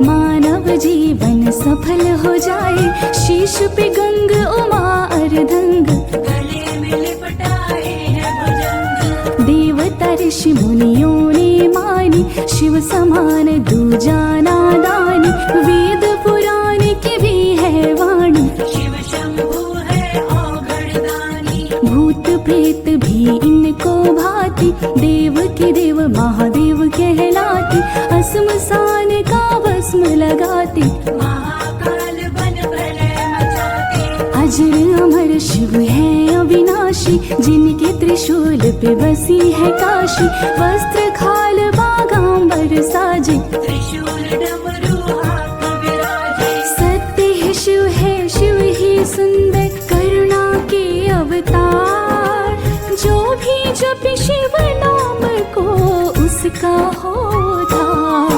मानव जीवन सफल हो जाए। शीश पे गंग उमा अर्धंग, गले में लिपटाए है भुजंग। देवता ऋषि मुनियों ने मानी, शिव समान दूजा नादानी। वेद पुराण की भी है वाणी, शिव शंभु है औघड़दानी। भूत प्रेत भी इनको भाती, देव के देव महादेव कहलाती। असमसान का भस्म लगाती, महाकाल बन प्रलय मचाते। अजर अमर शिव है अविनाशी, जिनके त्रिशूल पे बसी है काशी। वस्त्र खाल बागांबर साजे, त्रिशूल डमरू हाथ विराजे। सत्य है शिव ही सुंदर, करुणा के अवतार। जो भी जपे शिव नाम को, उसका होता।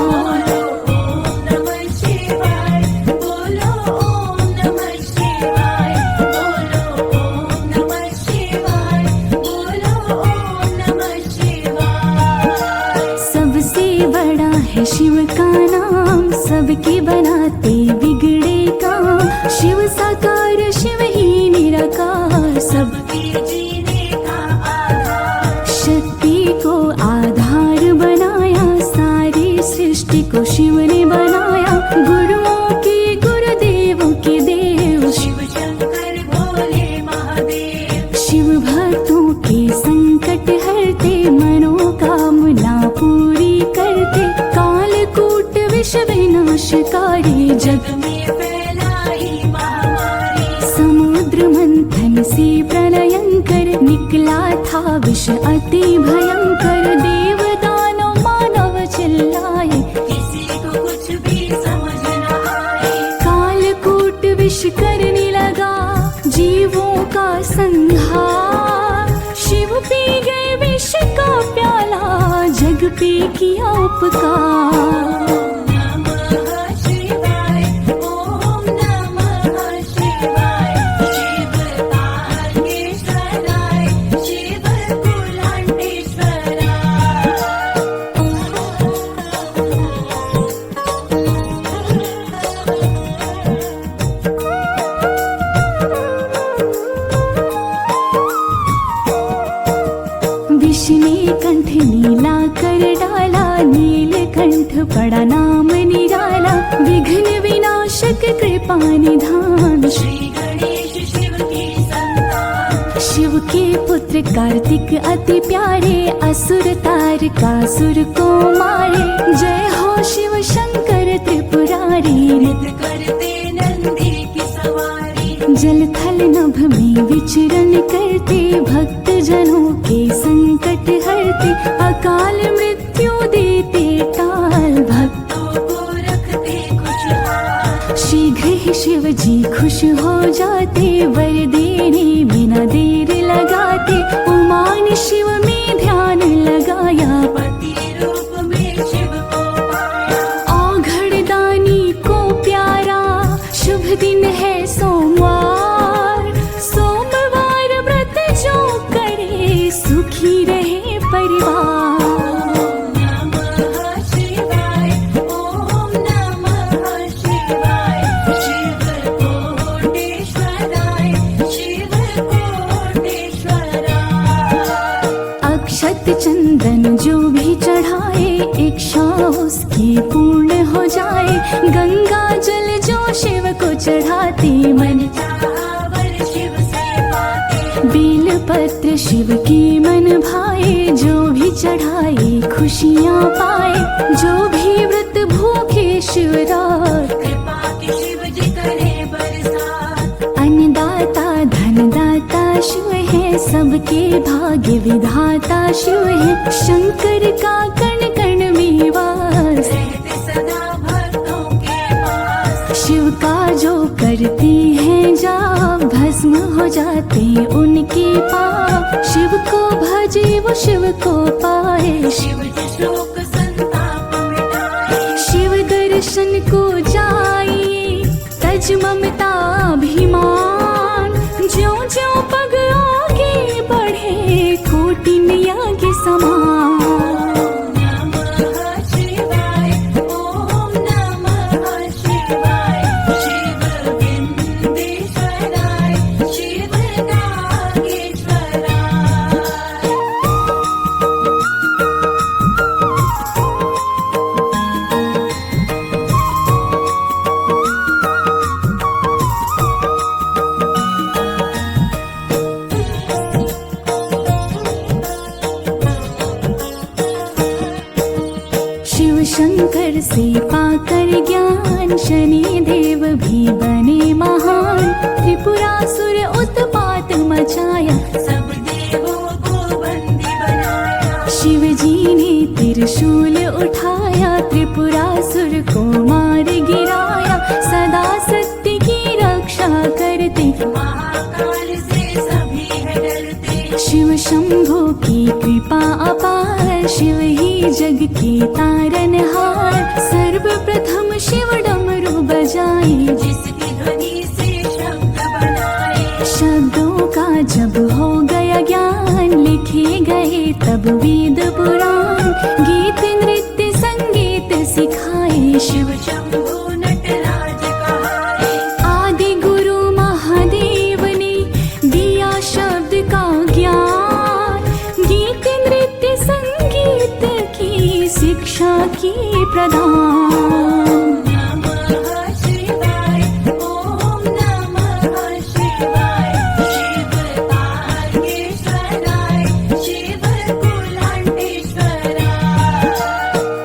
बोलो ओम नमः शिवाय, बोलो ओम नमः शिवाय, बोलो ओम नमः शिवाय, बोलो ओम नमः शिवाय। सबसे बड़ा है शिव का नाम, सबके बनाते बिगड़े काम। शिव साकार शिव ही निराकार, सब सबके जीने का आधार। शक्ति को आधार बनाया। सारी सृष्टि को शिव ने बनाया। गुरुओं के गुरुदेवों के देव, शिव शंकर भोले महादेव। शिव भक्तों के संकट हरते, मनोकामना पूरी करते। कालकूट विष विनाशकारी, जग जग में फैलाई महामारी। समुद्र मंथन से प्रलयंकर, निकला था विष अति भयंकर। देव दानव मानव चिल्लाए, किसी को कुछ भी समझ न आए। कालकूट विष करने लगा जीवों का संहार। शिव पी गए विष का प्याला, जग पे किया उपकार। ओम नमः शिवाय, ओम नमः शिवाय। शिव तारकेश्वराय, शिव कुलांटेश्वराय। विष ने कंठ नीला कर डाला, नीलकंठ पड़ा नाम निराला। विघ्न विनाशक कृपा निधान, श्री गणेश शिव की संतान। शिव के पुत्र कार्तिक अति प्यारे। असुर तारकासुर को मारे। जय हो शिव शंकर त्रिपुरारी, नित करते नंदी की सवारी। जल थल नभ में विचरण करते। भक्त जनों के संकट हरते, अकाल मृत्यु देते टाल। भक्तों को रखते खुशहाल। शीघ्र ही शिव जी खुश हो जाते, वर देने बिना देर लगाते। उमा ने शिव में ध्यान लगाया, पति रूप में शिव को पाया। औघड़दानी को प्यारा। शुभ दिन है सोमवार, सोमवार व्रत जो करे, सुखी रहे परिवार। ओम नमः शिवाय, ओम नमः शिवाय। शिव कोटेश्वराय, शिव कोटेश्वराय। अक्षत चंदन जो भी चढ़ाए, इच्छा उसकी पूर्ण हो जाए। गंगा जल जो शिव को चढ़ाते, मन चाहा वर शिव से पाते। बेल पत्र शिव की मन भाए। जो भी चढ़ाए खुशियाँ पाए। जो भी व्रत भूखे शिवरात, कृपा की शिव जी करे बरसात। अन्नदाता धनदाता शिव है, सबके भाग्य विधाता शिव है। शंकर का कण कण में वास, रहते सदा भक्तों के पास। शिव का जो करते हैं जाप, भस्म हो जाते उनके पाप। शिव को भजे वो शिव को पाए। शिव जी शोक संताप मिटाए। शिव दर्शन को जाइए, तज ममता अभिमान। ज्यों ज्यों पग आगे बढ़े, कोटि यज्ञ समान। ओम नमः शिवाय, ओम नमः से पाकर ज्ञान शनि देव भी बने महान। त्रिपुरासुर उत्पात मचाया, सब देवों को बंदी बनाया। शिव जी ने त्रिशूल उठाया, त्रिपुरासुर को मार गिराया। सदा सत्य की रक्षा करते, महाकाल से सभी है डरते। शिव शंभो की कृपा अपार, शिव ही जग के तारनहार। सर्वप्रथम शिव डमरू बजाए, जिसकी ध्वनि से शब्द बनाए। शब्दों का जब हो गया ज्ञान, लिखे गए तब वेद पुराण। गीत नृत्य संगीत सिखाए, शिव शंभु नटराज कहाए। आदि गुरु महादेव ने दिया शब्द का ज्ञान। गीत नृत्य संगीत की शिक्षा की प्रदान। नमः शिवाय, ओम नमः शिवाय। शिव तारकेश्वराय, शिव कुलांटेश्वराय।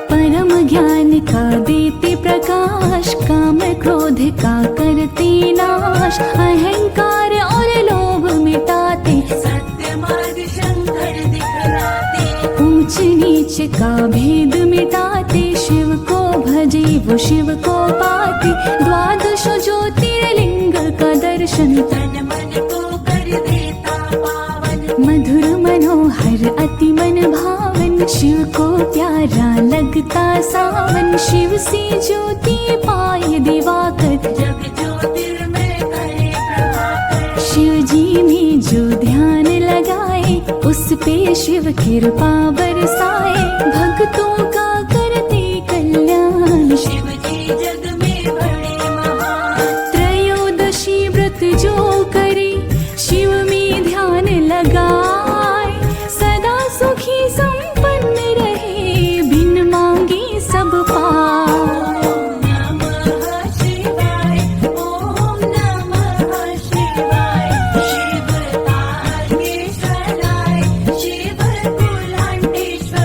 परम ज्ञान का देते प्रकाश, काम क्रोध का करते नाश। अहंकार और लोभ मिटाते, सत्य मार्ग शंकर दिखलाते। ऊंच नीच का भेद मिटाते। शिव को भजे वो शिव को पाते, द्वादश ज्योतिर्लिंग का दर्शन। तन मन को कर देता पावन। मधुर मनोहर अति मन भावन, शिव को प्यारा लगता सावन। शिव से ज्योति पाए दिवाकर, जग ज्योतिर्मय करे प्रभाकर। शिव जी में जो ध्यान लगाए, उस पे शिव कृपा बरसाए। भक्तों का करते कल्याण, शिव जी जग में बड़े महान। त्रयोदशी व्रत जो करे, शिव में ध्यान लगाए। सदा सुखी संपन्न रहे, बिन मांगे सब पाए। नमः शिवाय, ओम नमः शिवाय। शिव तारकेश्वराय, शिव कुलांटेश्वराय।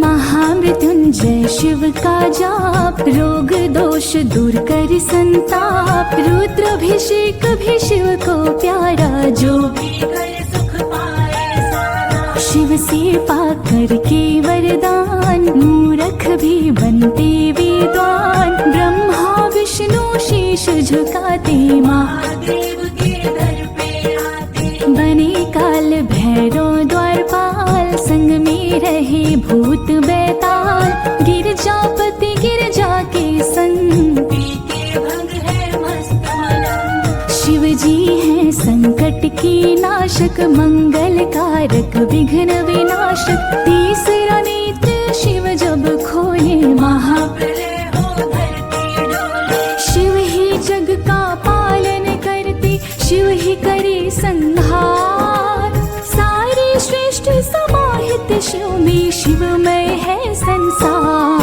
महामृत्युंजय शिव का जाप, रोग दोष दूर कर संताप। रुद्राभिषेक भी शिव को प्यारा, जो भी करे सुख पाए सारा। शिव से पाकर के वरदान। मूर्ख भी बनते विद्वान, ब्रह्मा विष्णु शीश झुकाते। महादेव के दर पे आते। बने काल भैरव द्वारपाल, संग में रहे भूत बैताल। गिरजापति गिरजा के संग, पीते भंग है मस्त मलंग। शिव जी हैं संकट के नाशक। मंगल कारक विघ्न विनाशक। तीसरा नेत्र शिव जब खोले, महाप्रलय हो धरती डोले। शिव ही जग का पालन करते, शिव ही करे संहार। सारे श्रेष्ठ समाहित शिव में, शिवमय है संसार।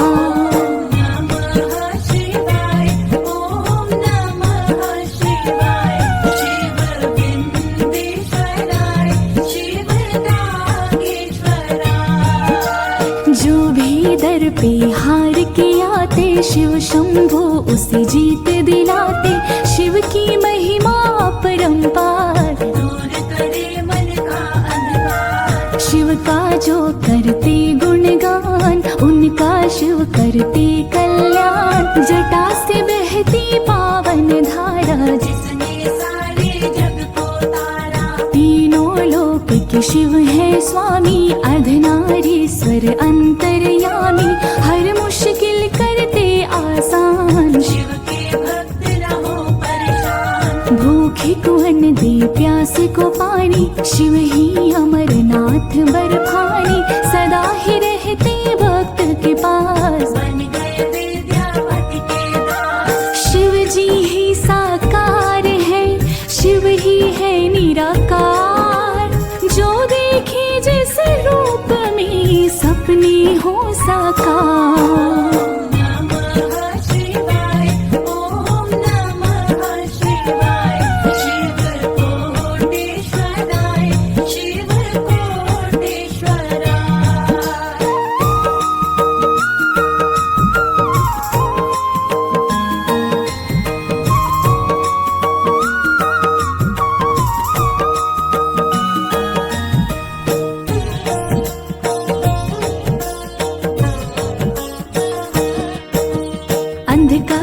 नमः शिवाय, ओम नमः शिवाय। शिव बिंदेश्वराय, शिव नागेश्वराय। जो भी दर पे हार के आते, शिव शंभो उसे जीत दिलाते। शिव की महिमा अपरंपार, दूर करे मन का अंधकार। शिव का जो करते गुणगान, उनका शिव करते कल्याण। जटा से बहती पावन धारा, जिसने सारे जग को तारा। तीनों लोक के शिव है स्वामी। अर्धनारीश्वर अंतर्यामी, हर मुश्किल करते आसान। शिव के भक्त न हो परेशान। भूखे को अन्न दे, प्यासे को पानी। शिव ही अमरनाथ बर्फानी, सदा ही रहते भक्त के पास। बन गए विद्यापति के दास। शिव जी ही साकार है, शिव ही है निराकार। जो देखे जिस रूप में, सपने हो साकार। नमः शिवाय,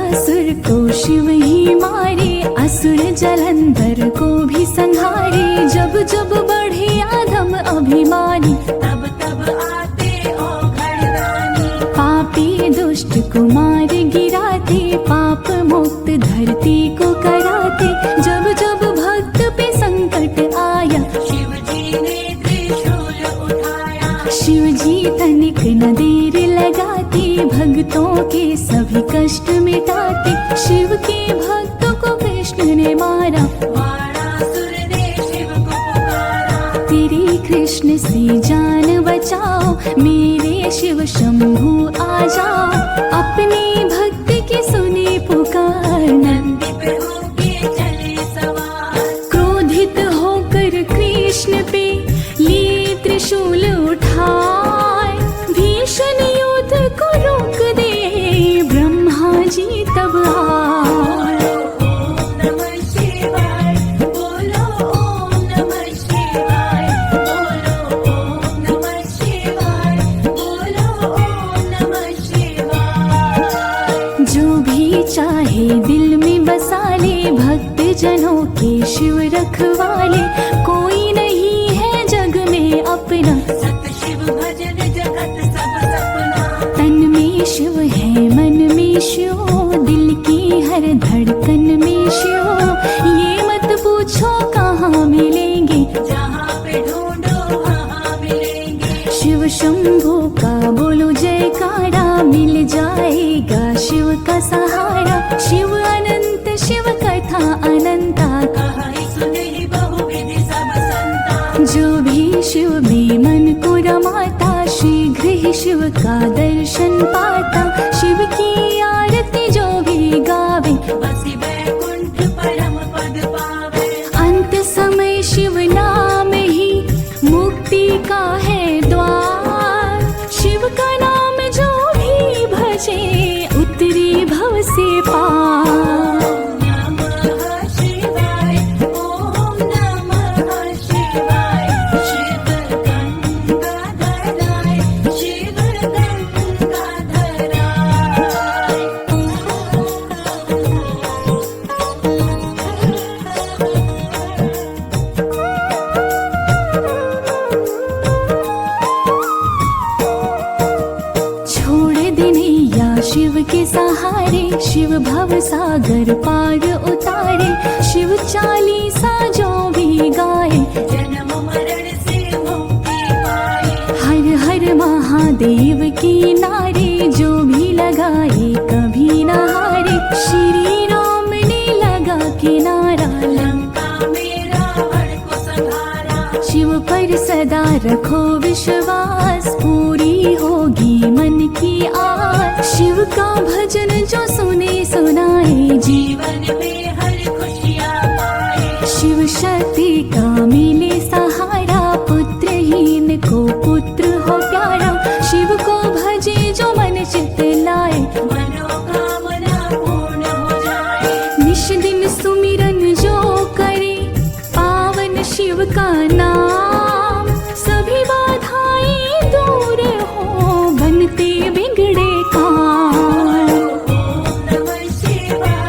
महिषासुर को शिव ही मारे, असुर जलंधर को भी संहारे। जब जब बढ़े अधम अभिमानी, तब तब आते औघड़दानी। पापी दुष्ट को मार गिराते, पाप मुक्त धरती को कराते। जब जब भक्त पे संकट आया, शिव जी ने त्रिशूल उठाया। शिव जी तनिक न देर लगाते, भक्तों के सभी कष्ट मिटाते। शिव के भक्तों को कृष्ण ने मारा, वाणासुर ने शिव को पुकारा। तेरी कृष्ण से जान बचाओ, मेरे शिव शंभु आ जाओ। अपने भक्त की सुनी पुकार, नंदी पे होके चले सवार। क्रोधित होकर कृष्ण पे लिए त्रिशूल उठाए। भीषण युद्ध को रोक दे, ब्रह्मा जी तब आए। ओम नमः शिवाय, बोलो ओम नमः शिवाय, बोलो ओम नमः शिवाय, बोलो ओम नमः शिवाय। जो भी चाहे दिल में बसा ले, भक्त जनों के शिव रखवाले। कोई नहीं है जग में अपना, सत शिव भजन जगत सब सपना। तन में शिव है मन में शिव, दिल की हर धड़कन में शिव। ये मत पूछो कहाँ मिलेंगे, जहाँ पे ढूंढो वहाँ मिलेंगे। शिव शंभु का बोलो जयकारा, मिल जाएगा शिव का सहारा। शिव अनंत शिव कथा अनंता, कहीं सुने बहुविधि सब संता। जो भी शिव में मन को रमाता, शीघ्र ही शिव का दर्शन पाता। शिव की आरती जो भी गावे, बसी वैकुंठ परम पद पावे। अंत समय शिव नाम ही मुक्ति का है द्वार। शिव का नाम जो भी भजे, उतरे भव से पार। ओम नमः शिवाय, ओम नमः शिवाय। शिव गंगाधराय, शिव गंगाधराय। छोड़ देनैया शिव के सहारे, शिव भव सागर पार उतारे। शिव चालीसा जो भी गाए, जन्म मरण से मुक्ति पाए। हर हर महादेव की नारे, जो भी लगाए कभी न हारे। श्री राम ने लगा के नारा, लंका में रावण को संहारा। शिव पर सदा रखो विश्वास, पूरी होगी मन की आस। शिव का भजन जो सुने सुनाए, जीवन में हर खुशियाँ पाए। शिव शक्ति का मिले सहारा, पुत्रहीन को पुत्र हो प्यारा। शिव को भजे जो मन चित लाए, मनोकामना पूर्ण हो जाए। निश दिन सुमिरन जो करे, पावन शिव का नाम। सभी बाधाएं दूर हो, बनते बिगड़े काम। ओम नमः शिवाय,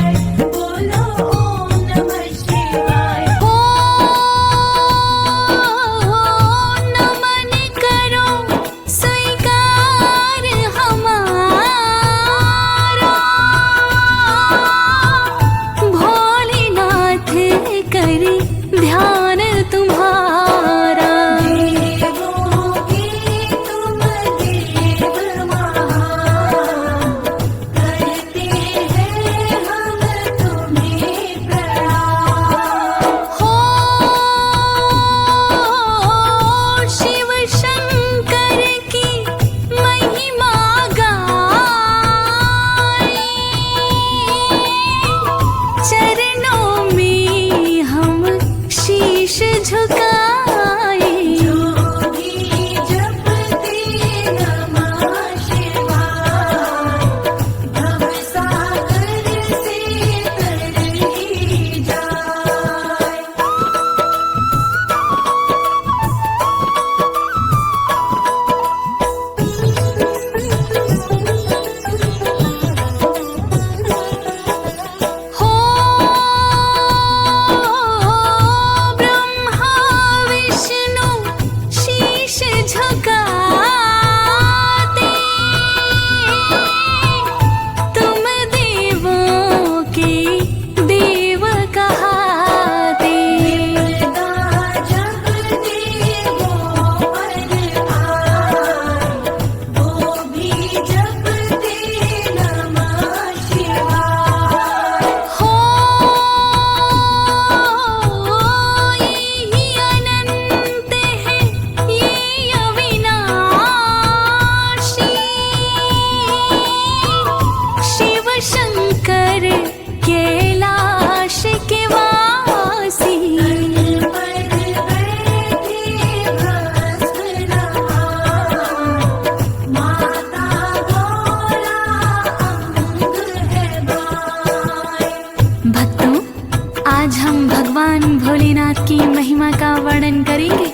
आज हम भगवान भोलेनाथ की महिमा का वर्णन करेंगे।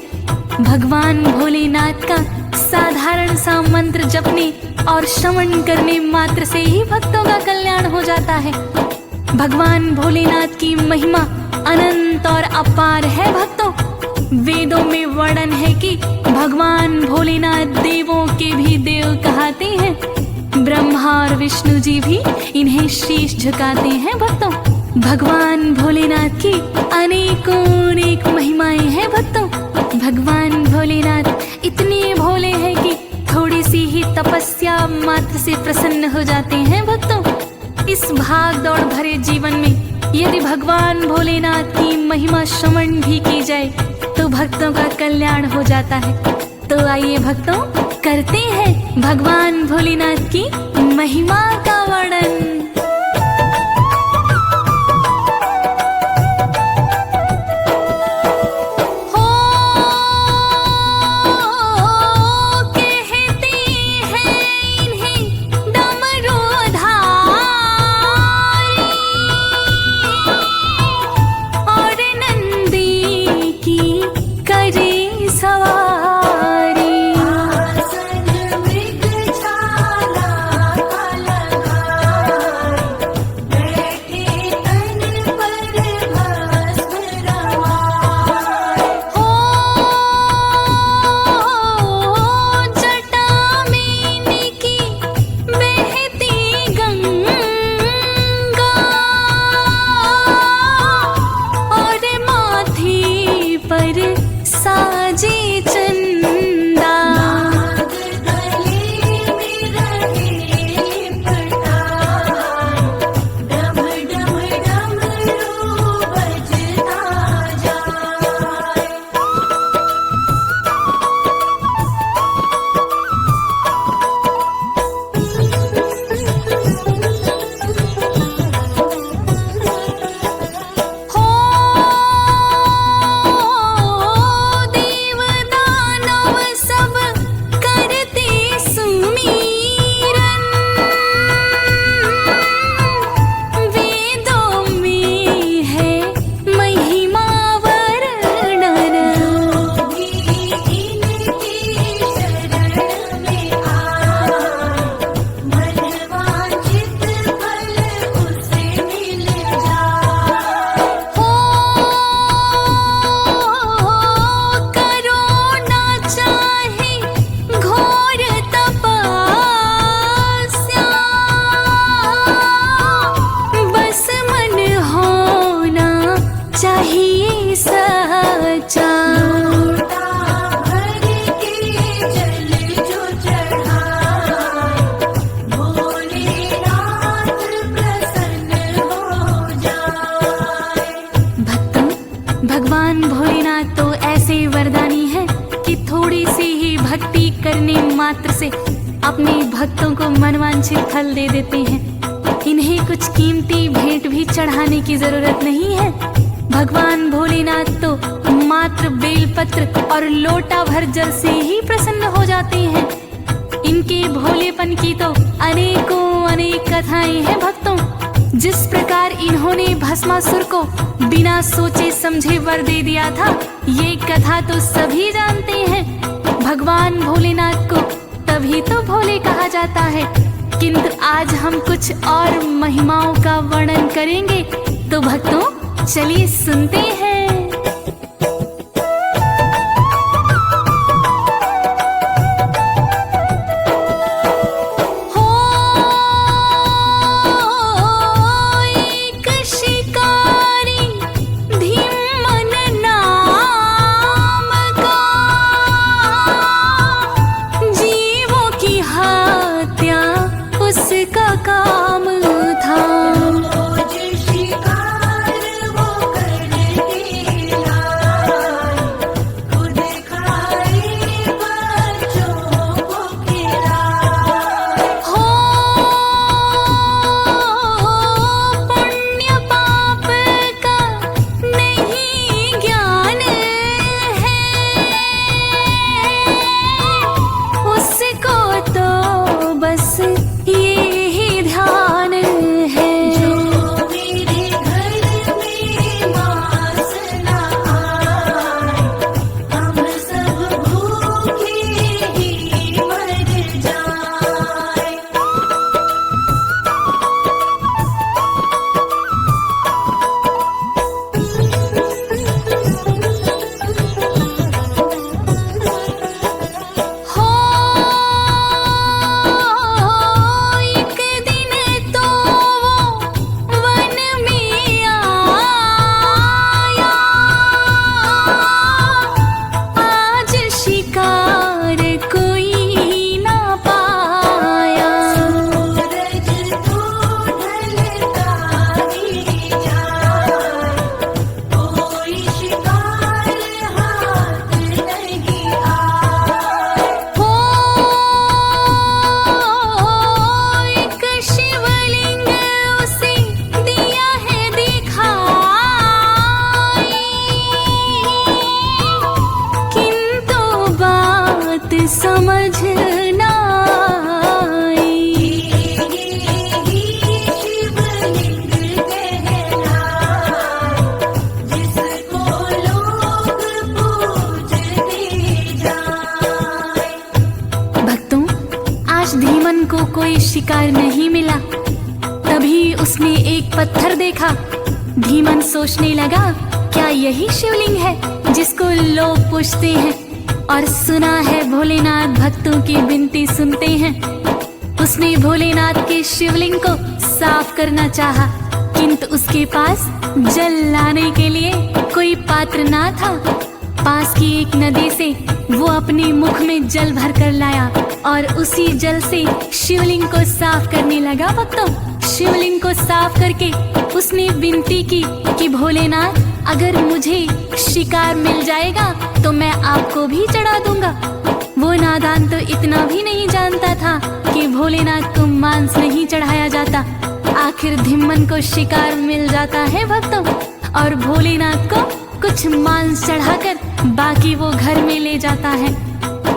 भगवान भोलेनाथ का साधारण सा मंत्र जपने और श्रवण करने मात्र से ही भक्तों का कल्याण हो जाता है। भगवान भोलेनाथ की महिमा अनंत और अपार है भक्तों। वेदों में वर्णन है कि भगवान भोलेनाथ देवों के भी देव कहते हैं। ब्रह्मा और विष्णु जी भी इन्हें शीश झुकाते हैं भक्तों। भगवान भोलेनाथ की अनेक महिमाएं हैं भक्तों। भगवान भोलेनाथ इतने भोले हैं कि थोड़ी सी ही तपस्या मात्र से प्रसन्न हो जाते हैं भक्तों। इस भाग दौड़ भरे जीवन में यदि भगवान भोलेनाथ की महिमा श्रवण भी की जाए तो भक्तों का कल्याण हो जाता है। तो आइए भक्तों, करते हैं भगवान भोलेनाथ की महिमा का वर्णन। भगवान भोलेनाथ तो ऐसे वरदानी है कि थोड़ी सी ही भक्ति करने मात्र से अपने भक्तों को मनवांछित फल दे देते हैं। इन्हें कुछ कीमती भेंट भी चढ़ाने की जरूरत नहीं है। भगवान भोलेनाथ तो मात्र बेलपत्र और लोटा भर जल से ही प्रसन्न हो जाते हैं। इनके भोलेपन की तो अनेक कथाएं हैं भक्तों। जिस प्रकार इन्होंने भस्मासुर को बिना सोचे समझे वर दे दिया था, ये कथा तो सभी जानते हैं। भगवान भोलेनाथ को तभी तो भोले कहा जाता है। किंतु आज हम कुछ और महिमाओं का वर्णन करेंगे। तो भक्तों चलिए सुनते हैं। काम था रोज शिकार वो करके कोई शिकार नहीं मिला। तभी उसने एक पत्थर देखा। धीमन सोचने लगा, क्या यही शिवलिंग है जिसको लोग पूछते हैं? और सुना है भोलेनाथ भक्तों की विनती सुनते हैं। उसने भोलेनाथ के शिवलिंग को साफ करना चाहा, किंतु उसके पास जल लाने के लिए कोई पात्र ना था। पास की एक नदी से वो अपने मुख में जल भर कर लाया और उसी जल से शिवलिंग को साफ करने लगा। भक्तों, शिवलिंग को साफ करके उसने विनती की कि भोलेनाथ, अगर मुझे शिकार मिल जाएगा तो मैं आपको भी चढ़ा दूंगा। वो नादान तो इतना भी नहीं जानता था कि भोलेनाथ को मांस नहीं चढ़ाया जाता। आखिर धिम्मन को शिकार मिल जाता है भक्तों, और भोलेनाथ को कुछ मांस चढ़ाकर बाकी वो घर में ले जाता है।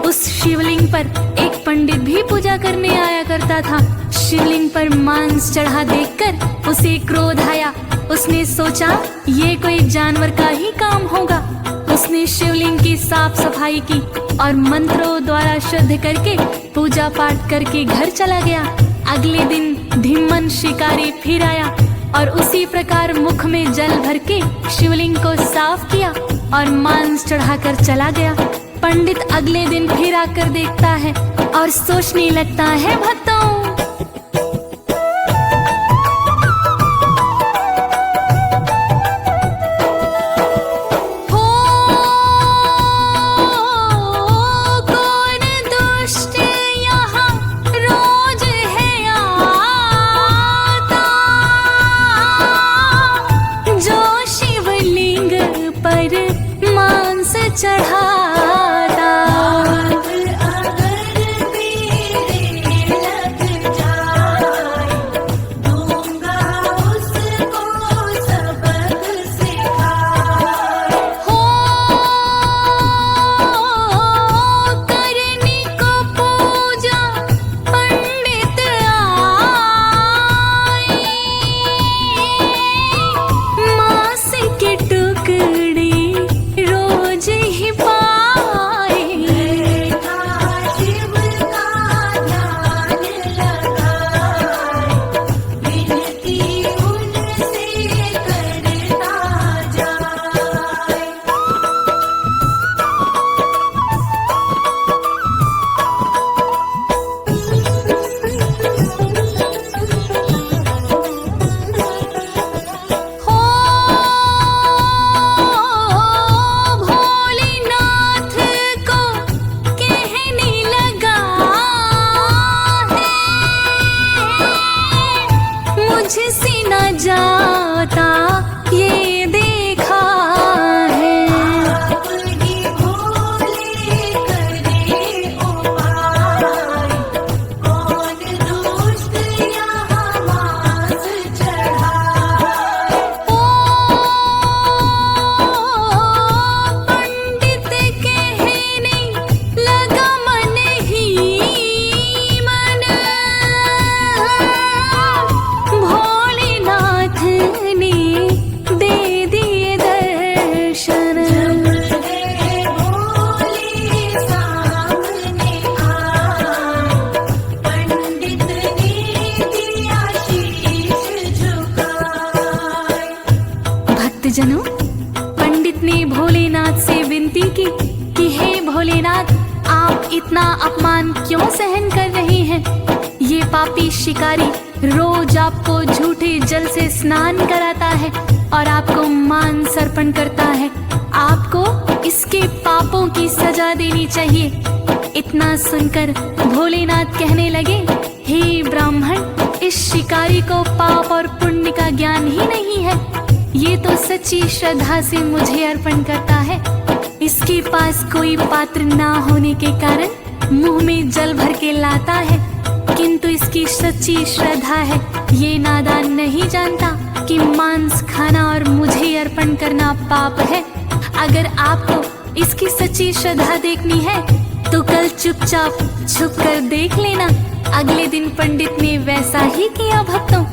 उस शिवलिंग पर एक पंडित भी पूजा करने आया करता था। शिवलिंग पर मांस चढ़ा देखकर उसे क्रोध आया। उसने सोचा ये कोई जानवर का ही काम होगा। उसने शिवलिंग की साफ सफाई की और मंत्रों द्वारा शुद्ध करके पूजा पाठ करके घर चला गया। अगले दिन धिम्मन शिकारी फिर आया और उसी प्रकार मुख में जल भर के शिवलिंग को साफ किया और मांस चढ़ाकर चला गया। पंडित अगले दिन फिर आकर देखता है और सोचने लगता है, भक्तों, चढ़ाता अगर मेरे लग जाए, दूंगा उसको सबक सिखाए। हो करनी को पूजा पंडित आए, मांस के टुकड़े रोज ही पाए। शिव का ध्यान लगाए, विनती उनसे करता जाए। हो भोलेनाथ को कहने लगा है, मुझसे न जाता ये देखा है। अपनी भोले करे उपाय, कौन दुष्ट यहाँ मांस चढ़ाए। ओ पंडित कहने लगा मन ही मन, भोलेनाथ ने दे दिए दर्शन। गए भोले सामने आए, पंडित ने दिया शीश झुकाए। भक्तजनों, पंडित ने भोलेनाथ से विनती की कि हे भोलेनाथ, आप इतना अपमान क्यों सहन कर रहे हैं? ये पापी शिकारी रोज आपको झूठे जल से स्नान कराता है और आपको मांस अर्पण करता है। आपको इसके पापों की सजा देनी चाहिए। इतना सुनकर भोलेनाथ कहने लगे, हे ब्राह्मण, इस शिकारी को पाप और पुण्य का ज्ञान ही नहीं है। ये तो सच्ची श्रद्धा से मुझे अर्पण करता है। इसके पास कोई पात्र ना होने के कारण मुंह में जल भर के लाता है, किंतु इसकी सच्ची श्रद्धा है। ये नादान नहीं जानता कि मांस खाना और मुझे अर्पण करना पाप है। अगर आपको इसकी सच्ची श्रद्धा देखनी है तो कल चुपचाप छुप कर देख लेना। अगले दिन पंडित ने वैसा ही किया भक्तों,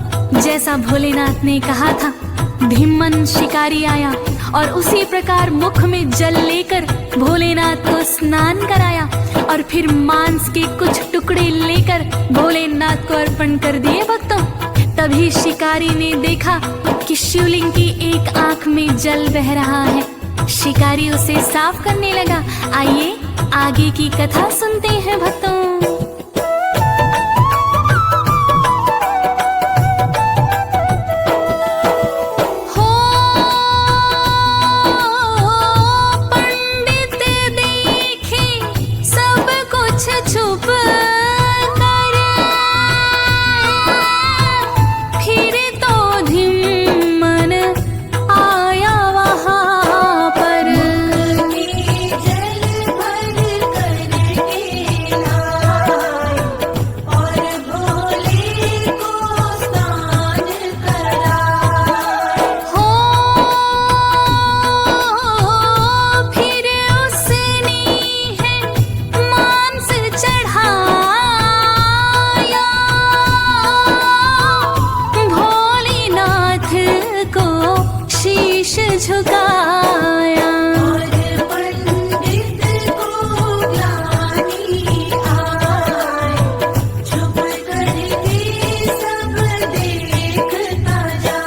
जैसा भोलेनाथ ने कहा था। धीमन शिकारी आया और उसी प्रकार मुख में जल लेकर भोलेनाथ को स्नान कराया और फिर मांस के कुछ टुकड़े लेकर भोलेनाथ को अर्पण कर दिए भक्तों। तभी शिकारी ने देखा कि शिवलिंग की एक आंख में जल बह रहा है। शिकारी उसे साफ करने लगा। आइए आगे की कथा सुनते हैं भक्तों। झुकाया और पंडित को ज्ञानी आए, चुप करके सब देखता जाए।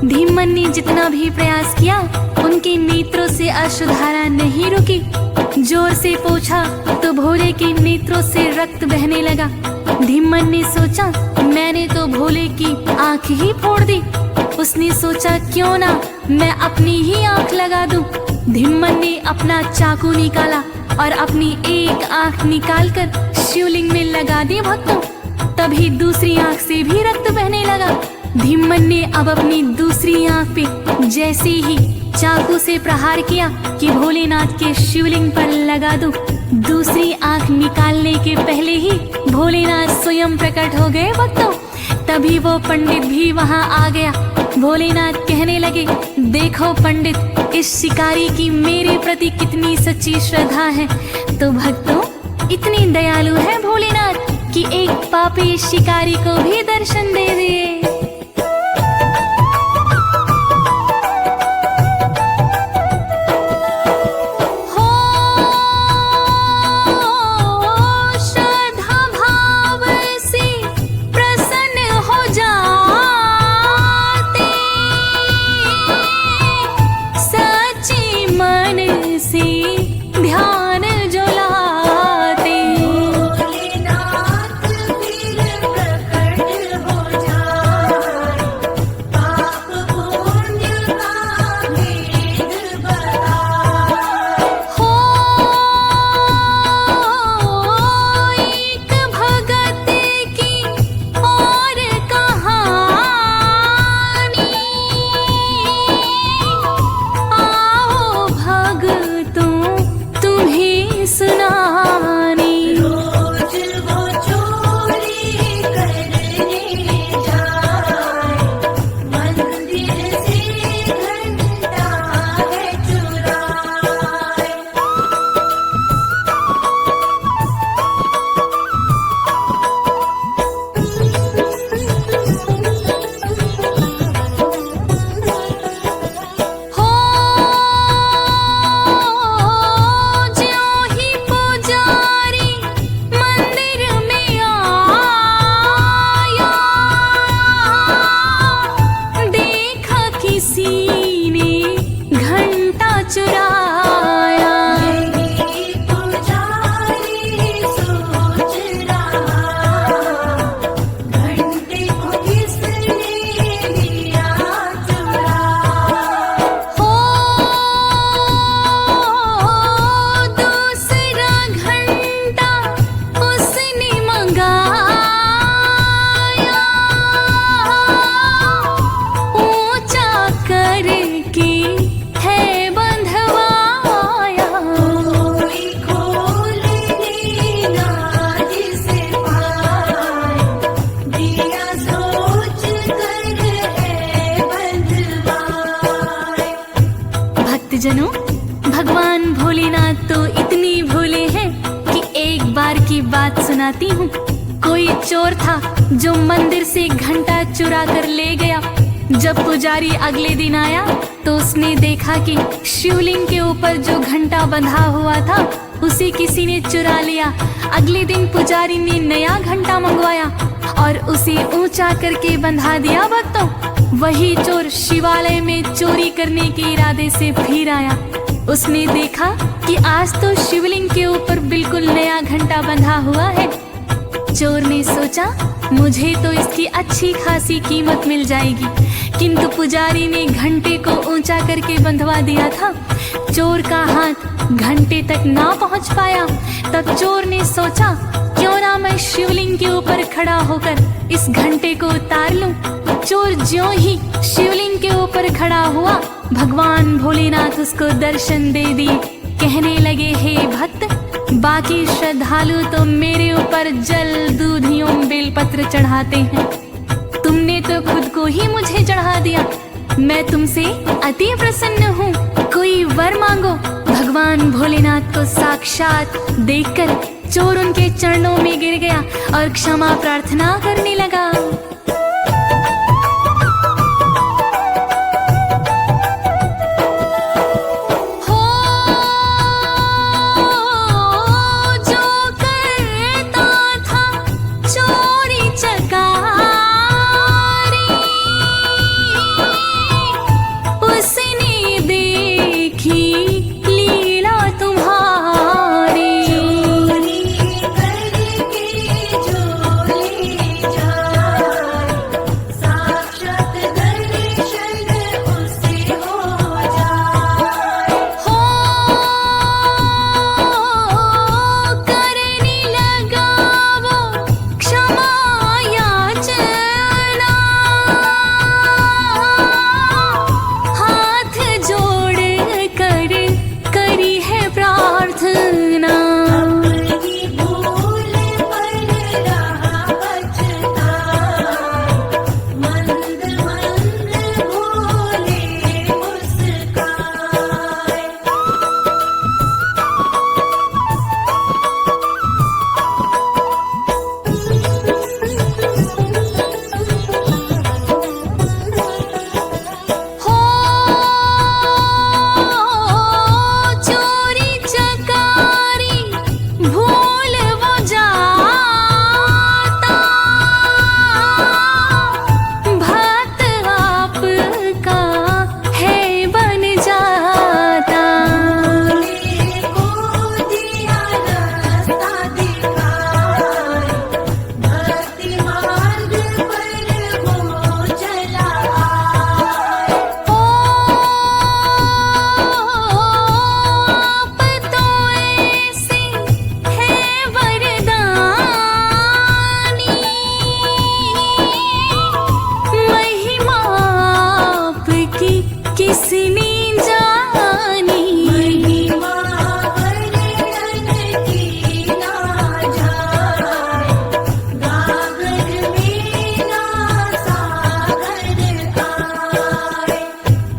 धीमन ने जितना भी प्रयास किया उनके नेत्रों से अश्रुधारा नहीं रुकी। जोर से पोंछा तो भोले के नेत्रों से रक्त बहने लगा। धीमन ने सोचा मैंने तो भोले की आंख ही फोड़ दी। उसने सोचा क्यों ना मैं अपनी ही आंख लगा दूं। धीमन ने अपना चाकू निकाला और अपनी एक आंख निकालकर शिवलिंग में लगा दी भक्तों। तभी दूसरी आंख से भी रक्त बहने लगा। धीमन ने अब अपनी दूसरी आंख पे जैसे ही चाकू से प्रहार किया कि भोलेनाथ के शिवलिंग पर लगा दूं। दूसरी आंख निकालने के पहले ही भोलेनाथ स्वयं प्रकट हो गए भक्तों। तभी वो पंडित भी वहां आ गया। भोलेनाथ कहने लगे, देखो पंडित, इस शिकारी की मेरे प्रति कितनी सच्ची श्रद्धा है। तो भक्तों, इतनी दयालु है भोलेनाथ कि एक पापी शिकारी को भी दर्शन दे दिए। बात सुनाती हूँ। कोई चोर था जो मंदिर से घंटा चुरा कर ले गया। जब पुजारी अगले दिन आया तो उसने देखा कि शिवलिंग के ऊपर जो घंटा बंधा हुआ था उसे किसी ने चुरा लिया। अगले दिन पुजारी ने नया घंटा मंगवाया और उसे ऊंचा करके बंधा दिया। भक्तों, वही चोर शिवालय में चोरी करने के इरादे से फिर आया। उसने देखा कि आज तो शिवलिंग के ऊपर बिल्कुल नया घंटा बंधा हुआ है। चोर ने सोचा मुझे तो इसकी अच्छी खासी कीमत मिल जाएगी, किंतु पुजारी ने घंटे को ऊंचा करके बंधवा दिया था। चोर का हाथ घंटे तक ना पहुंच पाया। तब चोर ने सोचा क्यों ना मैं शिवलिंग के ऊपर खड़ा होकर इस घंटे को उतार लूं। चोर ज्यों ही शिवलिंग के ऊपर खड़ा हुआ, भगवान भोलेनाथ उसको दर्शन दे दिए। कहने लगे, हे भक्त, बाकी श्रद्धालु तो मेरे ऊपर जल, दूध एवं बेलपत्र चढ़ाते हैं, तुमने तो खुद को ही मुझे चढ़ा दिया। मैं तुमसे अति प्रसन्न हूँ, कोई वर मांगो। भगवान भोलेनाथ को साक्षात देखकर चोर उनके चरणों में गिर गया और क्षमा प्रार्थना करने लगा।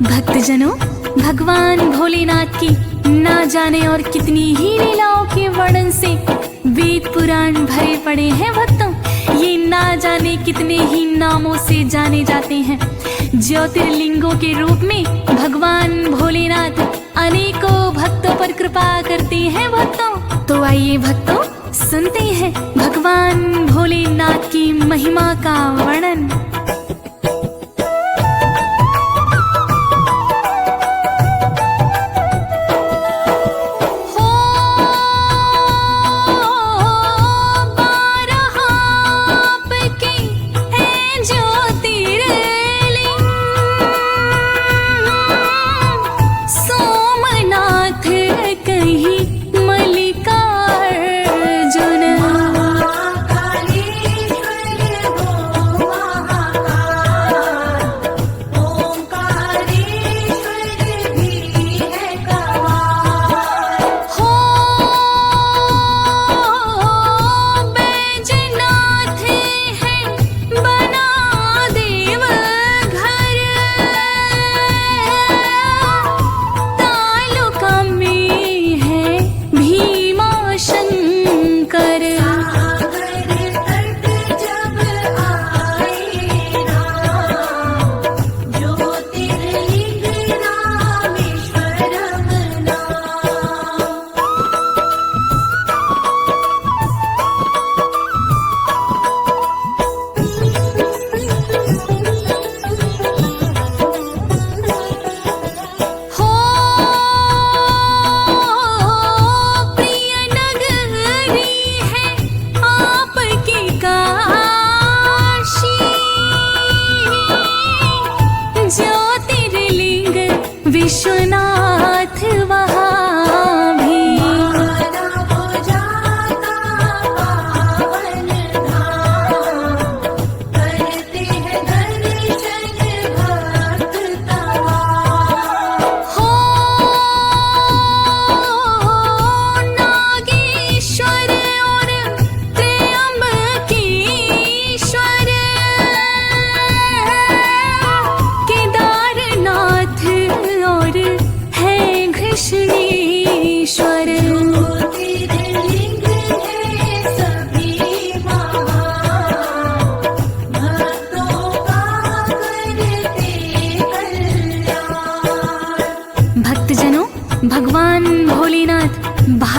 भक्तजनों, भगवान भोलेनाथ की ना जाने और कितनी ही लीलाओं के वर्णन से वेद पुराण भरे पड़े हैं। भक्तों, ये ना जाने कितने ही नामों से जाने जाते हैं। ज्योतिर्लिंगों के रूप में भगवान भोलेनाथ अनेकों भक्तों पर कृपा करते हैं। भक्तों, तो आइए भक्तों सुनते हैं भगवान भोलेनाथ की महिमा का वर्णन।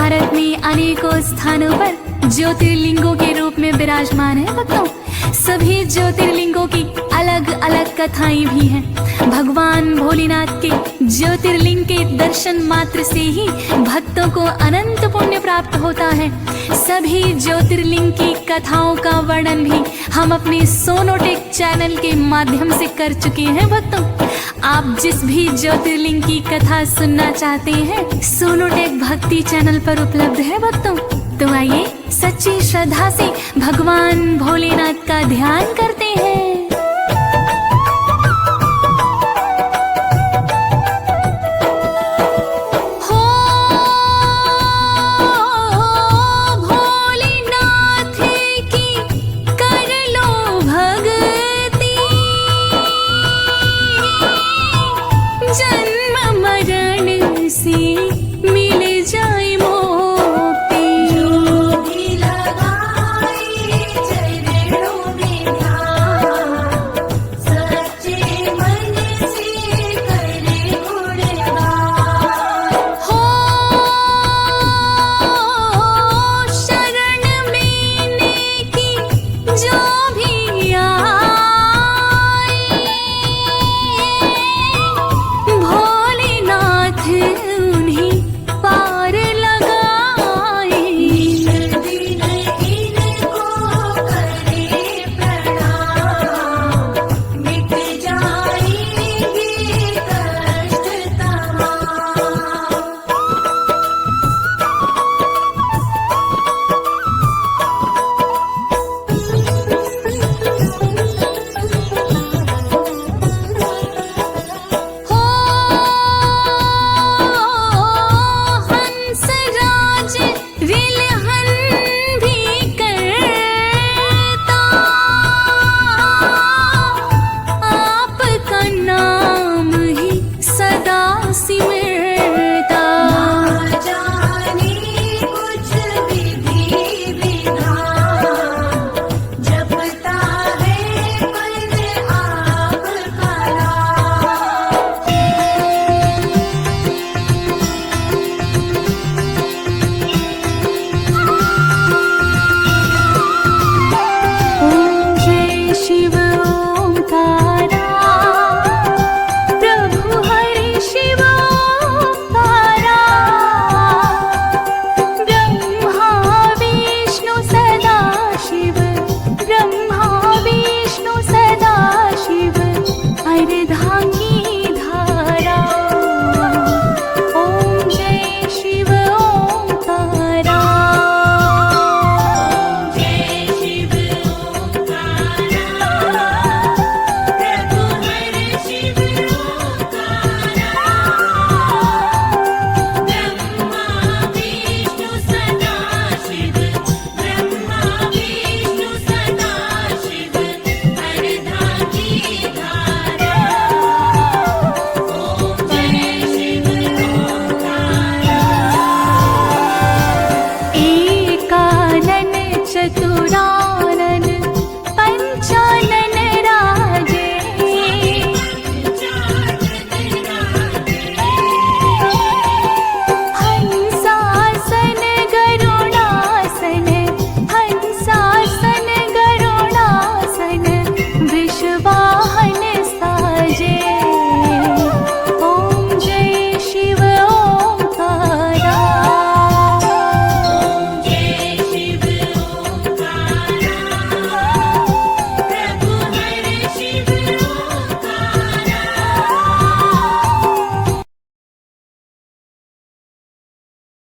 भारत में अनेकों स्थानों पर ज्योतिर्लिंगों के रूप में विराजमान है भक्तों। सभी ज्योतिर्लिंगों की अलग अलग कथाएं भी हैं। भगवान भोलेनाथ के ज्योतिर्लिंग के दर्शन मात्र से ही भक्तों को अनंत पुण्य प्राप्त होता है। सभी ज्योतिर्लिंग की कथाओं का वर्णन भी हम अपने सोनोटेक चैनल के माध्यम से कर चुके हैं भक्तों। आप जिस भी ज्योतिर्लिंग की कथा सुनना चाहते हैं, सोनोटेक भक्ति चैनल पर उपलब्ध है भक्तों। तो आइए सच्ची श्रद्धा से भगवान भोलेनाथ का ध्यान करते हैं। चतुरा